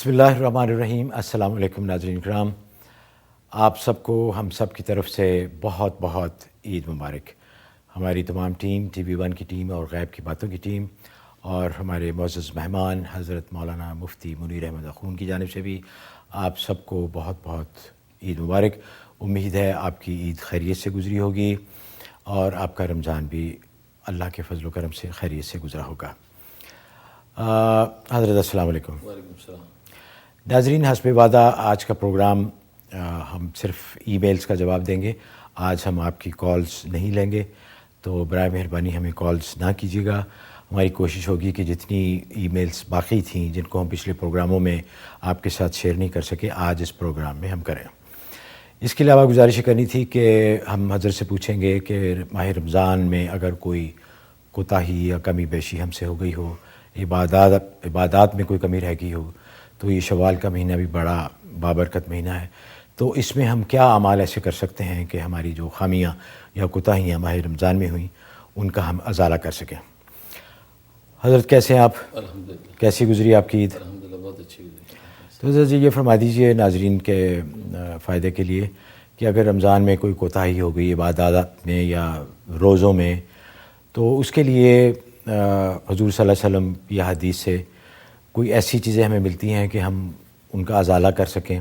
بسم اللہ الرحمن الرحیم۔ السلام علیکم ناظرین کرام، آپ سب کو ہم سب کی طرف سے بہت بہت عید مبارک۔ ہماری تمام ٹیم، ٹی وی ون کی ٹیم اور غیب کی باتوں کی ٹیم اور ہمارے معزز مہمان حضرت مولانا مفتی منیر احمد اخون کی جانب سے بھی آپ سب کو بہت بہت عید مبارک۔ امید ہے آپ کی عید خیریت سے گزری ہوگی اور آپ کا رمضان بھی اللہ کے فضل و کرم سے خیریت سے گزرا ہوگا۔ حضرت السلام علیکم۔ وعلیکم السلام۔ ناظرین، حسب وعدہ آج کا پروگرام ہم صرف ای میلز کا جواب دیں گے۔ آج ہم آپ کی کالز نہیں لیں گے، تو برائے مہربانی ہمیں کالز نہ کیجیے گا۔ ہماری کوشش ہوگی کہ جتنی ای میلز باقی تھیں جن کو ہم پچھلے پروگراموں میں آپ کے ساتھ شیئر نہیں کر سکے، آج اس پروگرام میں ہم کریں۔ اس کے علاوہ گزارش کرنی تھی کہ ہم حضرت سے پوچھیں گے کہ ماہ رمضان میں اگر کوئی کوتاہی یا کمی بیشی ہم سے ہو گئی ہو، عبادات میں کوئی کمی رہ گئی ہو، تو یہ شوال کا مہینہ بھی بڑا بابرکت مہینہ ہے، تو اس میں ہم کیا اعمال ایسے کر سکتے ہیں کہ ہماری جو خامیاں یا کوتاہیاں ماہ رمضان میں ہوئیں ان کا ہم ازالہ کر سکیں۔ حضرت کیسے ہیں آپ؟ الحمدللہ، کیسی گزری آپ کی عید؟ الحمدللہ بہت اچھی گزری۔ تو حضرت جی یہ فرما دیجئے ناظرین کے فائدے کے لیے کہ اگر رمضان میں کوئی کوتاہی ہو گئی عبادات میں یا روزوں میں، تو اس کے لیے حضور صلی اللہ علیہ وسلم یا حدیث سے کوئی ایسی چیزیں ہمیں ملتی ہیں کہ ہم ان کا ازالہ کر سکیں،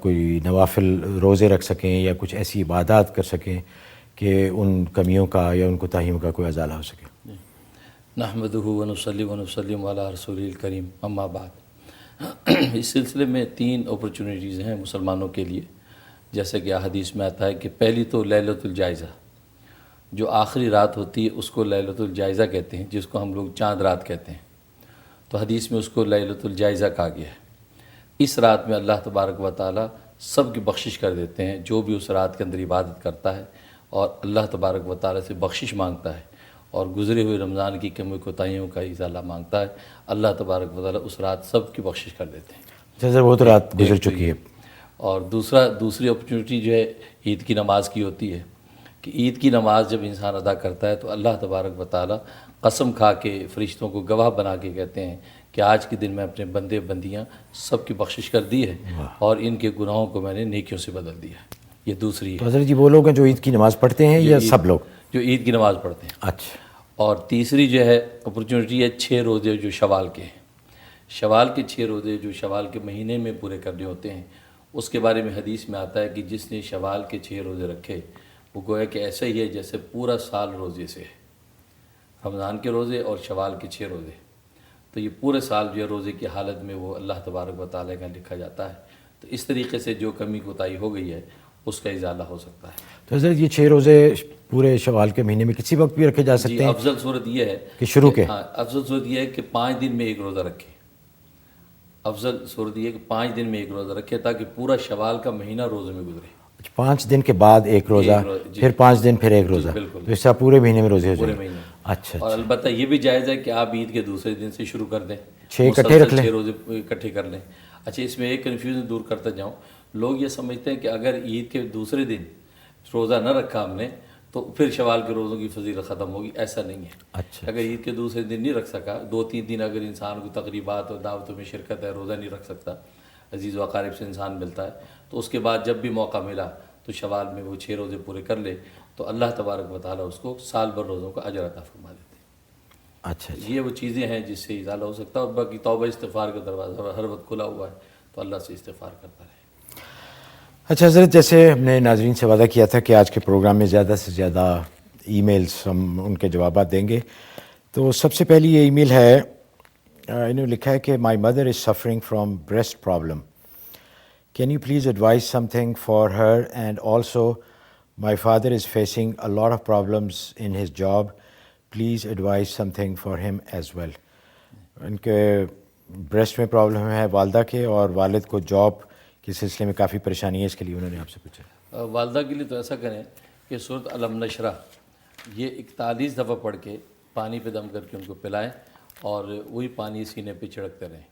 کوئی نوافل روزے رکھ سکیں یا کچھ ایسی عبادات کر سکیں کہ ان کمیوں کا یا ان کوتاہیوں کا کوئی ازالہ ہو سکے؟ نحمدہ ونصلی ونسلم علی رسول الکریم، اما بعد۔ اس سلسلے میں 3 اپرچونیٹیز ہیں مسلمانوں کے لیے، جیسے کہ حدیث میں آتا ہے کہ پہلی تو لیلۃ الجائزہ، جو آخری رات ہوتی ہے اس کو لیلۃ الجائزہ کہتے ہیں، جس کو ہم لوگ چاند رات کہتے ہیں، تو حدیث میں اس کو لیلۃ الجائزہ کہا گیا ہے۔ اس رات میں اللہ تبارک و تعالی سب کی بخشش کر دیتے ہیں، جو بھی اس رات کے اندر عبادت کرتا ہے اور اللہ تبارک و تعالی سے بخشش مانگتا ہے اور گزرے ہوئے رمضان کی کمی کوتاہیوں کا ازالہ مانگتا ہے، اللہ تبارک و تعالی اس رات سب کی بخشش کر دیتے ہیں۔ جیسے وہ تو رات گزر ایک تو چکی یہ، ہے۔ اور دوسری اپرچونیٹی جو ہے عید کی نماز کی ہوتی ہے کہ عید کی نماز جب انسان ادا کرتا ہے تو اللہ تبارک و تعالی قسم کھا کے فرشتوں کو گواہ بنا کے کہتے ہیں کہ آج کے دن میں اپنے بندے بندیاں سب کی بخشش کر دی ہے اور ان کے گناہوں کو میں نے نیکیوں سے بدل دیا ہے۔ یہ دوسری تو ہے، حضرت جی وہ لوگ ہیں جو عید کی نماز پڑھتے ہیں یا سب لوگ؟ جو عید کی نماز پڑھتے ہیں۔ اچھا، اور تیسری جو ہے اپرچونیٹی ہے 6 روزے جو شوال کے ہیں۔ شوال کے 6 روزے جو شوال کے مہینے میں پورے کرنے ہوتے ہیں، اس کے بارے میں حدیث میں آتا ہے کہ جس نے شوال کے 6 روزے رکھے وہ گویا کہ ایسا ہی ہے جیسے پورا سال روزے سے ہے۔ رمضان کے روزے اور شوال کے 6 روزے، تو یہ پورے سال جو ہے روزے کی حالت میں وہ اللہ تبارک و تعالیٰ کا لکھا جاتا ہے۔ تو اس طریقے سے جو کمی کوتاہی ہو گئی ہے اس کا ازالہ ہو سکتا ہے۔ تو حضرت یہ 6 روزے پورے شوال کے مہینے میں کسی وقت بھی رکھے جا جی، سکتے ہیں؟ افضل صورت یہ ہے کہ شروع کے؟ ہاں، افضل صورت یہ ہے کہ 5 دن میں ایک روزہ رکھے۔ افضل صورت یہ ہے کہ 5 دن میں ایک روزہ رکھے تاکہ پورا شوال کا مہینہ روزے میں گزرے۔ 5 دن کے بعد ایک روزہ، جی، پھر 5 دن پھر ایک روزہ، بالکل، تو اس سے پورے مہینے میں روزے ہو پورے جائیں گے۔ مہینے۔ اچھا اور اچھا، البتہ یہ بھی جائز ہے کہ آپ عید کے دوسرے دن سے شروع کر دیں، 6 اکٹھے رکھ لیں۔ 6 روزے اکٹھے کر لیں۔ اچھا، اس میں ایک کنفیوژن دور کرتا جاؤں، لوگ یہ سمجھتے ہیں کہ اگر عید کے دوسرے دن روزہ نہ رکھا ہم نے تو پھر شوال کے روزوں کی فضیلت ختم ہوگی، ایسا نہیں ہے۔ اچھا، اگر عید کے دوسرے دن نہیں رکھ سکا، 2-3 دن اگر انسان کو تقریبات اور دعوتوں میں شرکت ہے، روزہ نہیں رکھ سکتا، عزیز و اقارب سے انسان ملتا ہے، تو اس کے بعد جب بھی موقع ملا تو شوال میں وہ 6 روزے پورے کر لے تو اللہ تبارک و تعالیٰ اس کو سال بھر روزوں کا اجر عطا فرما دیتے ہیں۔ اچھا اچھا، یہ وہ چیزیں ہیں جس سے ازالہ ہو سکتا ہے، اور باقی توبہ استغفار کا دروازہ ہر وقت کھلا ہوا ہے، تو اللہ سے استغفار کرتا رہے۔ اچھا حضرت، جیسے ہم نے ناظرین سے وعدہ کیا تھا کہ آج کے پروگرام میں زیادہ سے زیادہ ای میلز ہم ان کے جوابات دیں گے، تو سب سے پہلی یہ ای میل ہے، انہوں نے لکھا ہے کہ my mother is suffering from breast problem, can you please advise something for her, and also my father is facing a lot of problems in his job, please advise something for him as well. ان کے breast میں problem ہے والدہ کے، اور والد کو job کے سلسلے میں کافی پریشانی ہے، اس کے لیے انہوں نے آپ سے پوچھا۔ والدہ کے لیے تو ایسا کریں کہ سورۃ علم نشرہ یہ 41 دفعہ پڑھ کے پانی پہ دم کر کے ان کو پلائیں اور وہی پانی سینے پہ چھڑکتے رہیں۔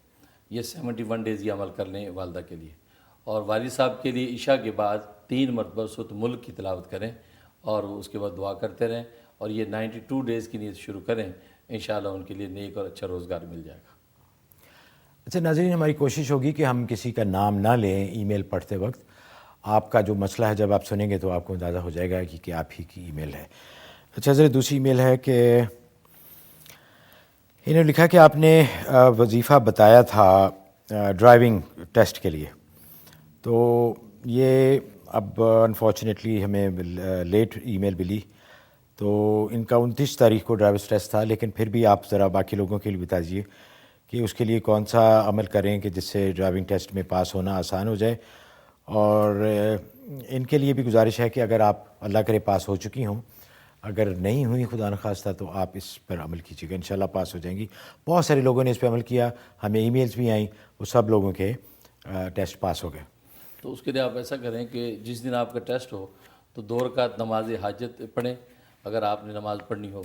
یہ 71 ڈیز یہ عمل کر لیں والدہ کے لیے، اور والد صاحب کے لیے عشاء کے بعد 3 مرتبہ سورۃ ملک کی تلاوت کریں اور اس کے بعد دعا کرتے رہیں، اور یہ 92 ڈیز کی نیت شروع کریں، انشاءاللہ ان کے لیے نیک اور اچھا روزگار مل جائے گا۔ اچھا ناظرین، ہماری کوشش ہوگی کہ ہم کسی کا نام نہ لیں ای میل پڑھتے وقت. آپ کا جو مسئلہ ہے جب آپ سنیں گے تو آپ کو اندازہ ہو جائے گا کہ آپ ہی کی ای میل ہے. اچھا حضرت، دوسری ای میل ہے کہ انہوں نے لکھا کہ آپ نے وظیفہ بتایا تھا ڈرائیونگ ٹیسٹ کے لیے، تو یہ اب انفارچونیٹلی ہمیں لیٹ ای میل ملی. تو ان کا 29 تاریخ کو ڈرائیورس ٹیسٹ تھا، لیکن پھر بھی آپ ذرا باقی لوگوں کے لیے بتا دیجیے کہ اس کے لیے کون سا عمل کریں کہ جس سے ڈرائیونگ ٹیسٹ میں پاس ہونا آسان ہو جائے. اور ان کے لیے بھی گزارش ہے کہ اگر آپ اللہ کرے پاس ہو چکی ہوں، اگر نہیں ہوئی خدا نخواستہ، تو آپ اس پر عمل کیجیے گا، انشاءاللہ پاس ہو جائیں گی. بہت سارے لوگوں نے اس پہ عمل کیا، ہمیں ای میلز بھی آئیں، وہ سب لوگوں کے ٹیسٹ پاس ہو گئے. تو اس کے لیے آپ ایسا کریں کہ جس دن آپ کا ٹیسٹ ہو تو 2 رکعت نماز حاجت پڑھیں اگر آپ نے نماز پڑھنی ہو.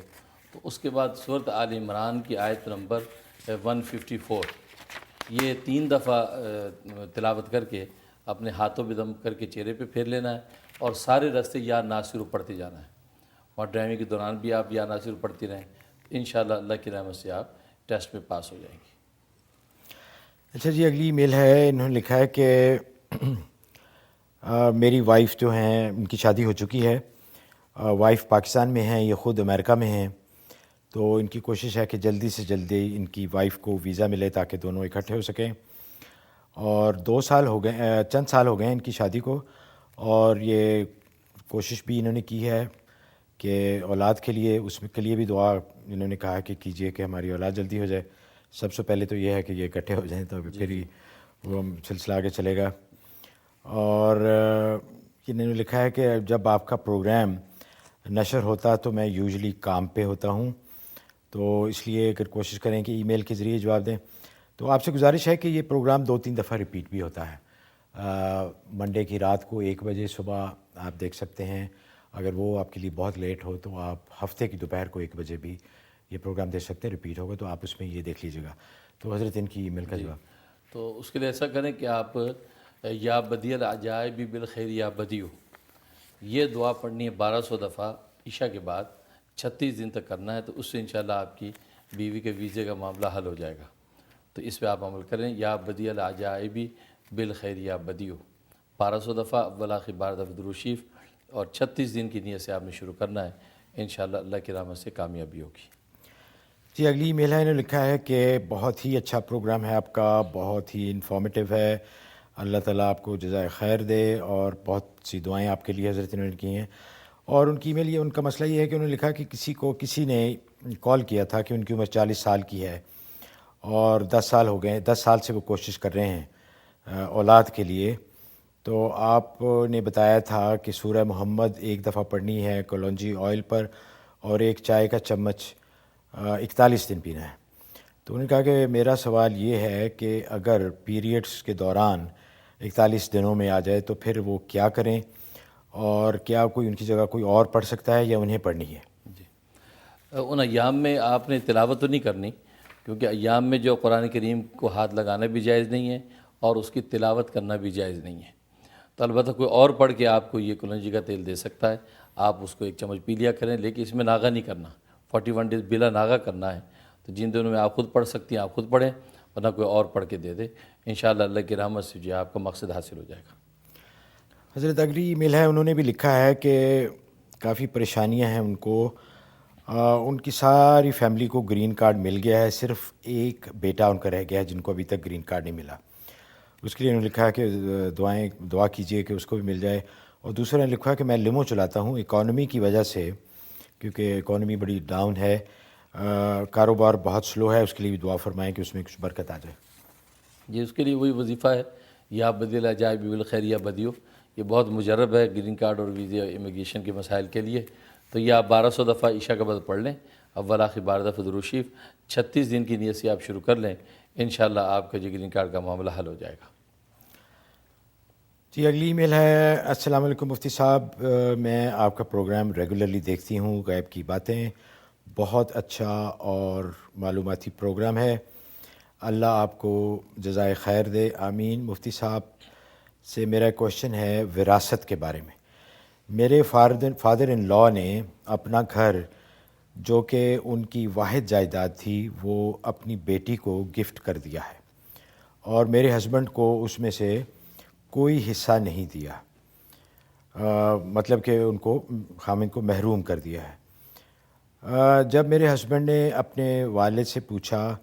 تو اس کے بعد سورۃ آل عمران کی آیت نمبر 154 یہ 3 دفعہ تلاوت کر کے اپنے ہاتھوں پہ دم کر کے چہرے پہ پھیر لینا ہے، اور سارے راستے یا ناصر پڑھتے جانا ہے، اور ڈرائیونگ کے دوران بھی آپ یا ناصر پڑھتے رہیں. انشاءاللہ اللہ کی رحمت سے آپ ٹیسٹ میں پاس ہو جائیں گے. اچھا جی، اگلی میل ہے. انہوں نے لکھا ہے کہ میری وائف جو ہیں ان کی شادی ہو چکی ہے، وائف پاکستان میں ہیں، یہ خود امریکہ میں ہیں. تو ان کی کوشش ہے کہ جلدی سے جلدی ان کی وائف کو ویزا ملے تاکہ دونوں اکٹھے ہو سکیں. اور 2 سال ہو گئے، چند سال ہو گئے ہیں ان کی شادی کو، اور یہ کوشش بھی انہوں نے کی ہے کہ اولاد کے لیے، اس کے لیے بھی دعا انہوں نے کہا کہ کیجئے کہ ہماری اولاد جلدی ہو جائے. سب سے پہلے تو یہ ہے کہ یہ اکٹھے ہو جائیں، تو پھر ہی وہ سلسلہ آگے چلے گا. اور انہوں نے لکھا ہے کہ جب آپ کا پروگرام نشر ہوتا تو میں یوزلی کام پہ ہوتا ہوں، تو اس لیے اگر کوشش کریں کہ ای میل کے ذریعے جواب دیں. تو آپ سے گزارش ہے کہ یہ پروگرام 2-3 دفعہ ریپیٹ بھی ہوتا ہے. منڈے کی رات کو 1 بجے، صبح آپ دیکھ سکتے ہیں. اگر وہ آپ کے لیے بہت لیٹ ہو تو آپ ہفتے کی دوپہر کو 1 بجے بھی یہ پروگرام دیکھ سکتے ہیں، ریپیٹ ہوگا، تو آپ اس میں یہ دیکھ لیجیے گا. تو حضرت ان کی ای میل کا جواب. تو اس کے لیے ایسا کریں کہ آپ یا بدی العجائب بالخیر یا بدیو یہ دعا پڑھنی ہے 1200 دفعہ عشاء کے بعد 36 دن تک کرنا ہے. تو اس سے انشاءاللہ آپ کی بیوی کے ویزے کا معاملہ حل ہو جائے گا. تو اس پہ آپ عمل کریں. یا بدی العجائب بالخیر یا بدیو 1200 دفعہ، اول آخر 12 دفعہ درود شریف، اور 36 دن کی نیت سے آپ نے شروع کرنا ہے. انشاءاللہ اللہ کی رحمت سے کامیابی ہوگی. جی، اگلی ای میل ہے. انہوں نے لکھا ہے کہ بہت ہی اچھا پروگرام ہے آپ کا، بہت ہی انفارمیٹیو ہے. اللہ تعالیٰ آپ کو جزائے خیر دے، اور بہت سی دعائیں آپ کے لیے حضرت انہوں نے کی ہیں. اور ان کی ای میل یہ، ان کا مسئلہ یہ ہے کہ انہوں نے لکھا کہ کسی نے کال کیا تھا کہ ان کی عمر 40 سال کی ہے، اور 10 سال ہو گئے، 10 سال سے وہ کوشش کر رہے ہیں اولاد کے لیے. تو آپ نے بتایا تھا کہ سورہ محمد 1 دفعہ پڑھنی ہے کلونجی آئل پر، اور 1 چائے کا چمچ 41 دن پینا ہے. تو انہوں نے کہا کہ میرا سوال یہ ہے کہ اگر پیریڈز کے دوران 41 دنوں میں آ جائے تو پھر وہ کیا کریں، اور کیا کوئی ان کی جگہ کوئی اور پڑھ سکتا ہے یا انہیں پڑھنی ہے؟ جی، ان ایام میں آپ نے تلاوت تو نہیں کرنی، کیونکہ ایام میں جو قرآن کریم کو ہاتھ لگانا بھی جائز نہیں ہے اور اس کی تلاوت کرنا بھی جائز نہیں ہے. تو البتہ کوئی اور پڑھ کے آپ کو یہ کلونجی کا تیل دے سکتا ہے، آپ اس کو 1 چمچ پی لیا کریں، لیکن اس میں ناغہ نہیں کرنا. 41 ڈیز بلا ناغہ کرنا ہے. تو جن دنوں میں آپ خود پڑھ سکتی ہیں آپ خود پڑھیں، ورنہ کوئی اور پڑھ کے دے دے. انشاءاللہ اللہ کی رحمت سے جو آپ کا مقصد حاصل ہو جائے گا. حضرت اگلی ای میل ہے. انہوں نے بھی لکھا ہے کہ کافی پریشانیاں ہیں ان کو. ان کی ساری فیملی کو گرین کارڈ مل گیا ہے، صرف ایک بیٹا ان کا رہ گیا ہے جن کو ابھی تک گرین کارڈ نہیں ملا. اس کے لیے انہوں نے لکھا ہے کہ دعا کیجئے کہ اس کو بھی مل جائے. اور دوسرا نے لکھا ہے کہ میں لمو چلاتا ہوں، اکانومی کی وجہ سے، کیونکہ اکانومی بڑی ڈاؤن ہے، کاروبار بہت سلو ہے، اس کے لیے بھی دعا فرمائیں کہ اس میں کچھ برکت آ جائے. جی، اس کے لیے وہی وظیفہ ہے، یا بدی العجائب بالخیر یا بدیو. یہ بہت مجرب ہے گرین کارڈ اور ویزے امیگریشن کے مسائل کے لیے. تو یہ آپ 1200 دفعہ عشاء کے بعد پڑھ لیں، اول آخر 12 دفعہ درود شریف، 36 دن کی نیت سے آپ شروع کر لیں. انشاءاللہ آپ کا جو گرین کارڈ کا معاملہ حل ہو جائے گا. جی، اگلی ای میل ہے. السلام علیکم مفتی صاحب، میں آپ کا پروگرام ریگولرلی دیکھتی ہوں، غیب کی باتیں، بہت اچھا اور معلوماتی پروگرام ہے. اللہ آپ کو جزائے خیر دے، آمین. مفتی صاحب سے میرا کوشچن ہے وراثت کے بارے میں. میرے فادر ان لا نے اپنا گھر جو کہ ان کی واحد جائیداد تھی وہ اپنی بیٹی کو گفٹ کر دیا ہے، اور میرے ہسبینڈ کو اس میں سے کوئی حصہ نہیں دیا، مطلب کہ ان کو خامند کو محروم کر دیا ہے۔ جب میرے ہسبینڈ نے اپنے والد سے پوچھا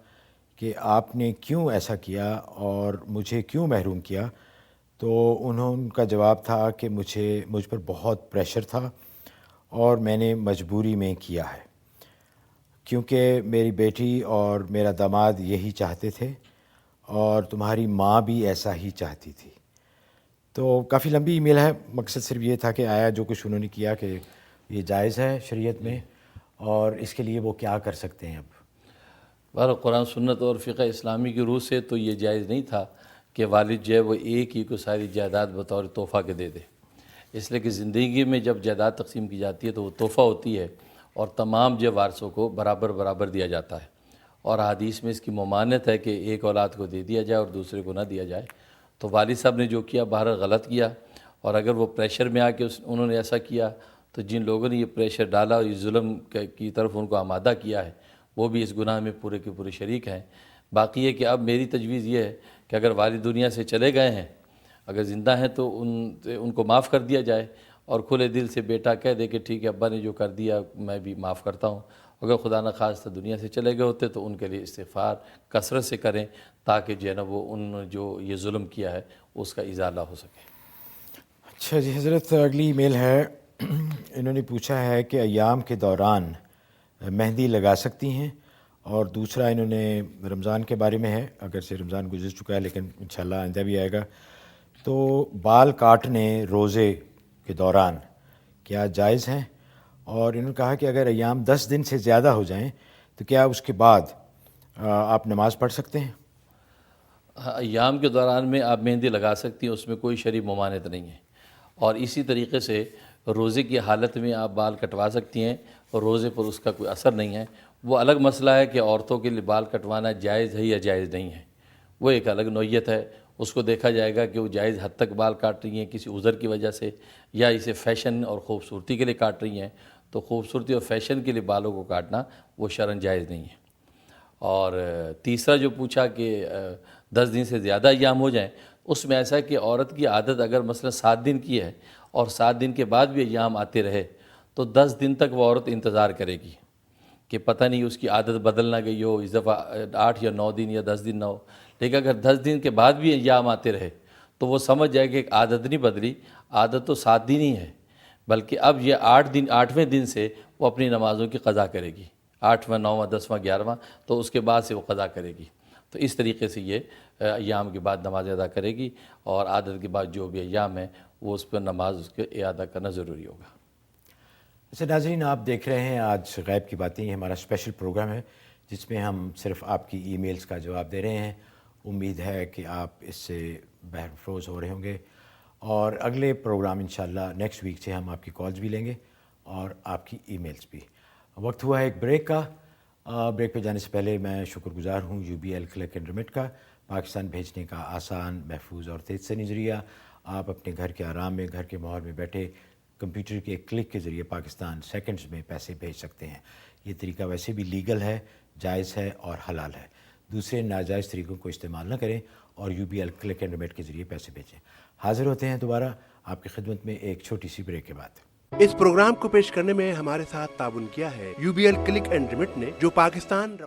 کہ آپ نے کیوں ایسا کیا اور مجھے کیوں محروم کیا، تو ان کا جواب تھا کہ مجھ پر بہت پریشر تھا اور میں نے مجبوری میں کیا ہے، کیونکہ میری بیٹی اور میرا داماد یہی چاہتے تھے اور تمہاری ماں بھی ایسا ہی چاہتی تھی۔ تو کافی لمبی ای میل ہے، مقصد صرف یہ تھا کہ آیا جو کچھ انہوں نے کیا کہ یہ جائز ہے شریعت میں، اور اس کے لیے وہ کیا کر سکتے ہیں اب؟ بہر قرآن سنت اور فقہ اسلامی کی روح سے تو یہ جائز نہیں تھا کہ والد جو ہے وہ ایک ہی کو ساری جائیداد بطور تحفہ کے دے دے، اس لیے کہ زندگی میں جب جائیداد تقسیم کی جاتی ہے تو وہ تحفہ ہوتی ہے اور تمام جو وارثوں کو برابر دیا جاتا ہے، اور حدیث میں اس کی ممانعت ہے کہ ایک اولاد کو دے دیا جائے اور دوسرے کو نہ دیا جائے۔ تو والد صاحب نے جو کیا بہرحال غلط کیا، اور اگر وہ پریشر میں آ کے انہوں نے ایسا کیا تو جن لوگوں نے یہ پریشر ڈالا اور یہ ظلم کی طرف ان کو آمادہ کیا ہے وہ بھی اس گناہ میں پورے کے پورے شریک ہیں۔ باقی ہے کہ اب میری تجویز یہ ہے کہ اگر والد دنیا سے چلے گئے ہیں، اگر زندہ ہیں تو ان کو معاف کر دیا جائے، اور کھلے دل سے بیٹا کہہ دے کہ ٹھیک ہے ابا نے جو کر دیا میں بھی معاف کرتا ہوں۔ اگر خدا نخواستہ دنیا سے چلے گئے ہوتے تو ان کے لیے استغفار کثرت سے کریں، تاکہ جو ہے نا وہ ان نے جو یہ ظلم کیا ہے اس کا ازالہ ہو سکے۔ اچھا جی حضرت، اگلی ای میل ہے، انہوں نے پوچھا ہے کہ ایام کے دوران مہندی لگا سکتی ہیں، اور دوسرا انہوں نے رمضان کے بارے میں ہے، اگر سے رمضان گزر چکا ہے لیکن انشاءاللہ آئندہ بھی آئے گا، تو بال کاٹنے روزے کے دوران کیا جائز ہیں؟ اور انہوں نے کہا کہ اگر ایام 10 دن سے زیادہ ہو جائیں تو کیا اس کے بعد آپ نماز پڑھ سکتے ہیں؟ ایام کے دوران میں آپ مہندی لگا سکتی ہیں، اس میں کوئی شرعی ممانعت نہیں ہے، اور اسی طریقے سے روزے کی حالت میں آپ بال کٹوا سکتی ہیں اور روزے پر اس کا کوئی اثر نہیں ہے۔ وہ الگ مسئلہ ہے کہ عورتوں کے لیے بال کٹوانا جائز ہے یا جائز نہیں ہے، وہ ایک الگ نوعیت ہے، اس کو دیکھا جائے گا کہ وہ جائز حد تک بال کاٹ رہی ہیں کسی عذر کی وجہ سے، یا اسے فیشن اور خوبصورتی کے لیے کاٹ رہی ہیں، تو خوبصورتی اور فیشن کے لیے بالوں کو کاٹنا وہ شرعاً جائز نہیں ہے۔ اور تیسرا جو پوچھا کہ 10 دن سے زیادہ ایام ہو جائیں، اس میں ایسا ہے کہ عورت کی عادت اگر مثلا 7 دن کی ہے اور 7 دن کے بعد بھی ایام آتے رہے تو 10 دن تک وہ عورت انتظار کرے گی کہ پتہ نہیں اس کی عادت بدل نہ گئی ہو، اس دفعہ 8 یا 9 دن یا 10 دن نہ ہو۔ لیکن اگر 10 دن کے بعد بھی ایام آتے رہے تو وہ سمجھ جائے کہ ایک عادت نہیں بدلی، عادت تو 7 دن ہی ہے، بلکہ اب یہ 8ویں دن سے وہ اپنی نمازوں کی قضا کرے گی، 8واں 9واں 10واں 11واں، تو اس کے بعد سے وہ قضا کرے گی۔ تو اس طریقے سے یہ ایام کے بعد نماز ادا کرے گی، اور عادت کے بعد جو بھی ایام ہیں وہ اس پر نماز اس کے ادا کرنا ضروری ہوگا۔ اچھا ناظرین، آپ دیکھ رہے ہیں آج غیب کی باتیں، یہ ہمارا اسپیشل پروگرام ہے جس میں ہم صرف آپ کی ای میلز کا جواب دے رہے ہیں۔ امید ہے کہ آپ اس سے بہرفروز ہو رہے ہوں گے، اور اگلے پروگرام انشاءاللہ نیکسٹ ویک سے ہم آپ کی کالز بھی لیں گے اور آپ کی ای میلز بھی۔ وقت ہوا ہے ایک بریک کا۔ بریک پہ جانے سے پہلے میں شکر گزار ہوں UBL کلک اینڈ ریمٹ کا، پاکستان بھیجنے کا آسان، محفوظ اور تیز سے ذریعہ۔ آپ اپنے گھر کے آرام میں، گھر کے ماحول میں بیٹھے کمپیوٹر کے ایک کلک کے ذریعے پاکستان سیکنڈز میں پیسے بھیج سکتے ہیں۔ یہ طریقہ ویسے بھی لیگل ہے، جائز ہے اور حلال ہے۔ دوسرے ناجائز طریقوں کو استعمال نہ کریں اور UBL کلک اینڈ ریمٹ کے ذریعے پیسے بھیجیں۔ حاضر ہوتے ہیں دوبارہ آپ کی خدمت میں ایک چھوٹی سی بریک کے بعد۔ اس پروگرام کو پیش کرنے میں ہمارے ساتھ تعاون کیا ہے UBL کلک اینڈ ریمٹ نے، جو پاکستان